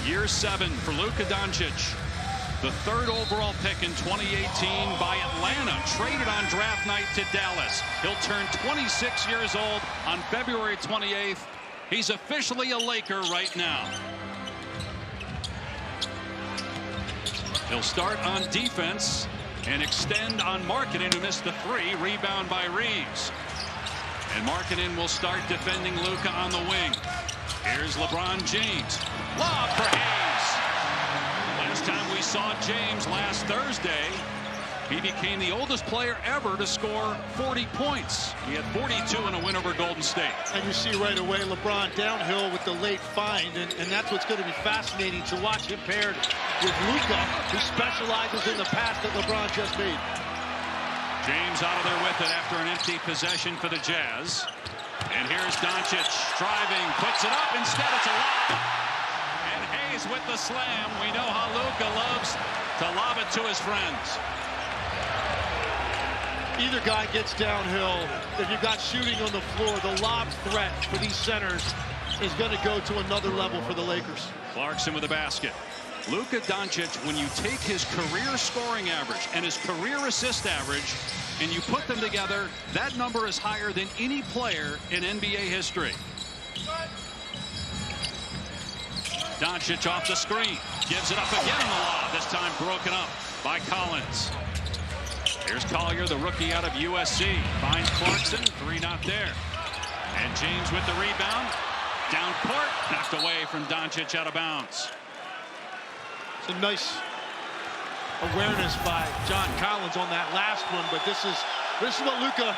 Year 7 for Luka Doncic. The 3rd overall pick in 2018 by Atlanta, traded on draft night to Dallas. He'll turn 26 years old on February 28th. He's officially a Laker right now. He'll start on defense and extend on Markkanen, who missed the 3. Rebound by Reeves. And Markkanen will start defending Luka on the wing. Here's LeBron James. Lob for Hayes. Last time we saw James last Thursday, he became the oldest player ever to score 40 points. He had 42 in a win over Golden State. And you see right away LeBron downhill with the late find, and that's what's going to be fascinating to watch him paired with Luka, who specializes in the pass that LeBron just made. James out of there with it after an empty possession for the Jazz. And here's Doncic driving, puts it up, instead it's a lob. And Hayes with the slam. We know how Luka loves to lob it to his friends. Either guy gets downhill. If you've got shooting on the floor, the lob threat for these centers is going to go to another level for the Lakers. Clarkson with the basket. Luka Doncic, when you take his career scoring average and his career assist average and you put them together, that number is higher than any player in NBA history. Doncic off the screen, gives it up again in the lob, this time broken up by Collins. Here's Collier, the rookie out of USC, finds Clarkson, 3 not there. And James with the rebound, down court, knocked away from Doncic, out of bounds. It's a nice awareness by John Collins on that last one, but this is what Luka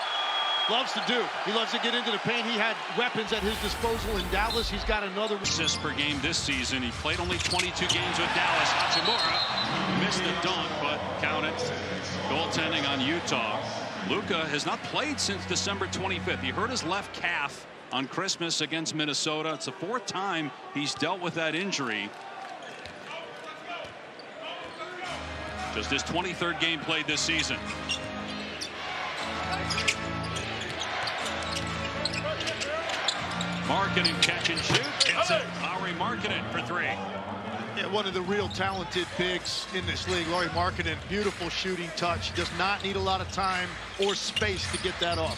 loves to do. He loves to get into the paint. He had weapons at his disposal in Dallas. He's got another assist per game this season. He played only 22 games with Dallas. Hachimura missed the dunk, but counted. Goaltending on Utah. Luka has not played since December 25th. He hurt his left calf on Christmas against Minnesota. It's the 4th time he's dealt with that injury. Just his 23rd game played this season. Markkanen catch and shoot. Hits it. Lauri Markkanen for 3. Yeah, one of the real talented bigs in this league, Lauri Markkanen. Beautiful shooting touch. Does not need a lot of time or space to get that off.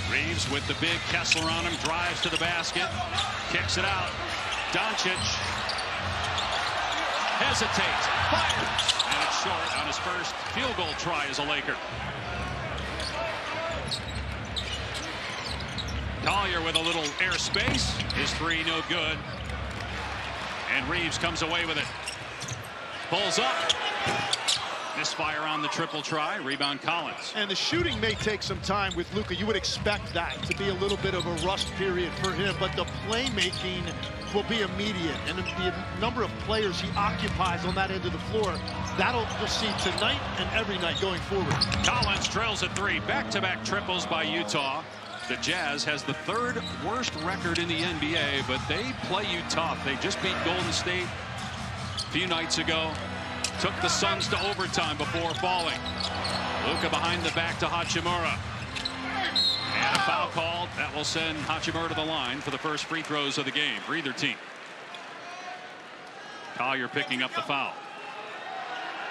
Reeves with the big Kessler on him. Drives to the basket. Kicks it out. Doncic hesitates, fires, and it's short on his first field goal try as a Laker. Collier with a little airspace. His 3 no good. And Reeves comes away with it. Pulls up. Misfire on the triple try. Rebound Collins. And the shooting may take some time with Luka. You would expect that to be a little bit of a rust period for him, but the playmaking will be immediate, and the number of players he occupies on that end of the floor, that'll you'll see tonight and every night going forward. Collins drills a 3. Back-to-back triples by Utah. The Jazz has the 3rd worst record in the NBA, but they play you tough. They just beat Golden State a few nights ago. Took the Suns to overtime before falling. Luka behind the back to Hachimura. And a foul called. That will send Hachimura to the line for the first free throws of the game for either team. Collier picking up the foul.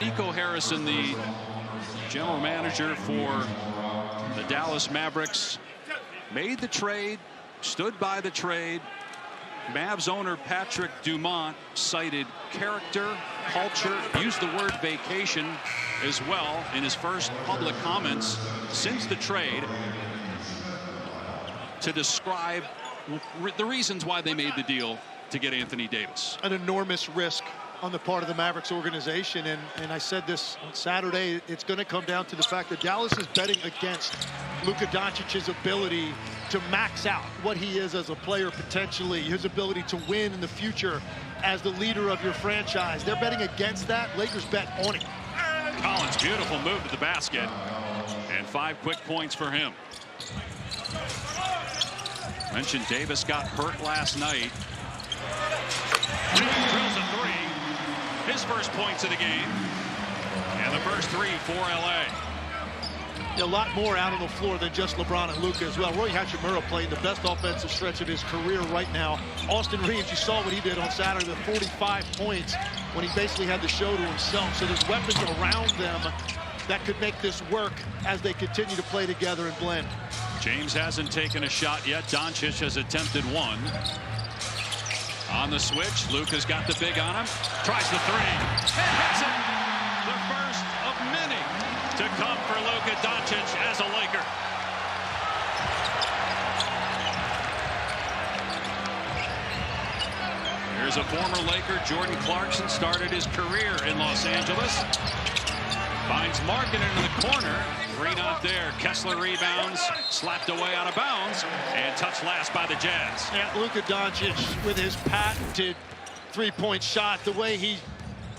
Nico Harrison, the general manager for the Dallas Mavericks, made the trade, stood by the trade. Mavs owner Patrick Dumont cited character, culture, used the word vacation as well in his first public comments since the trade to describe the reasons why they made the deal to get Anthony Davis. An enormous risk on the part of the Mavericks organization, and I said this on Saturday, it's going to come down to the fact that Dallas is betting against Luka Doncic's ability to max out what he is as a player potentially, his ability to win in the future as the leader of your franchise. They're betting against that. Lakers bet on it. Collins, beautiful move to the basket, and 5 quick points for him. Mentioned Davis got hurt last night. Drills a 3. His first points of the game. And the first 3 for LA. A lot more out on the floor than just LeBron and Luka as well. Roy Hachimura playing the best offensive stretch of his career right now. Austin Reeves, you saw what he did on Saturday, the 45 points when he basically had the show to himself. So there's weapons around them that could make this work as they continue to play together and blend. James hasn't taken a shot yet. Doncic has attempted one. On the switch, Luka's got the big on him. Tries the three. And hits it. The first of many to come for Luka Doncic as a Laker. Here's a former Laker, Jordan Clarkson, started his career in Los Angeles. Finds Markkanen in the corner. Three not there. Kessler rebounds, slapped away out of bounds, and touched last by the Jazz. Yeah, Luka Doncic with his patented three-point shot, the way he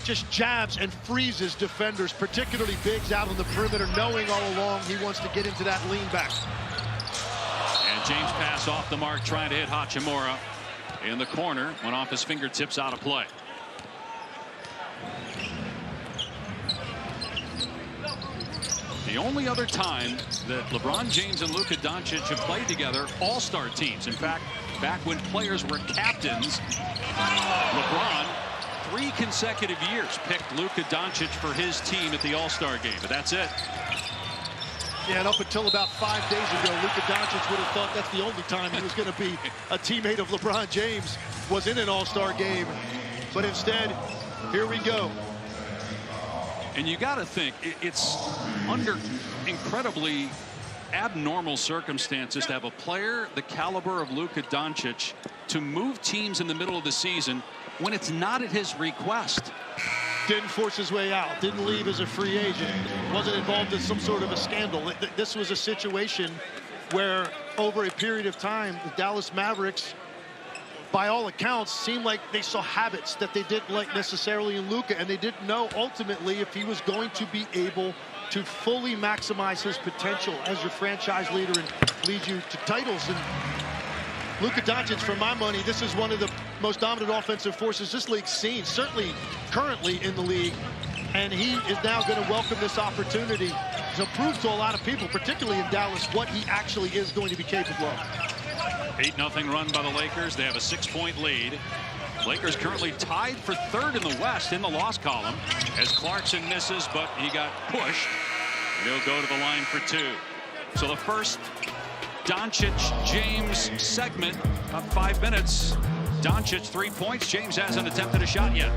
just jabs and freezes defenders, particularly bigs out on the perimeter, knowing all along he wants to get into that lean back. And James pass off the mark, trying to hit Hachimura in the corner. Went off his fingertips, out of play. The only other time that LeBron James and Luka Doncic have played together, all-star teams. In fact, back when players were captains, LeBron, 3 consecutive years, picked Luka Doncic for his team at the All-Star game. But that's it. Yeah, and up until about 5 days ago, Luka Doncic would have thought that's the only time he was going to be a teammate of LeBron James, was in an All-Star game. But instead, here we go. And you got to think, it's under incredibly abnormal circumstances to have a player the caliber of Luka Doncic to move teams in the middle of the season when it's not at his request. Didn't force his way out, didn't leave as a free agent, wasn't involved in some sort of a scandal. This was a situation where over a period of time, the Dallas Mavericks, by all accounts, seemed like they saw habits that they didn't like necessarily in Luka, and they didn't know ultimately if he was going to be able to fully maximize his potential as your franchise leader and lead you to titles. And Luka Doncic, for my money, this is one of the most dominant offensive forces this league's seen, certainly currently in the league. And he is now going to welcome this opportunity to prove to a lot of people, particularly in Dallas, what he actually is going to be capable of. 8-0 run by the Lakers. They have a 6-point lead. Lakers currently tied for third in the West in the loss column as Clarkson misses, but he got pushed. He'll go to the line for 2. So the first Doncic-James segment of 5 minutes. Doncic 3 points. James hasn't attempted a shot yet.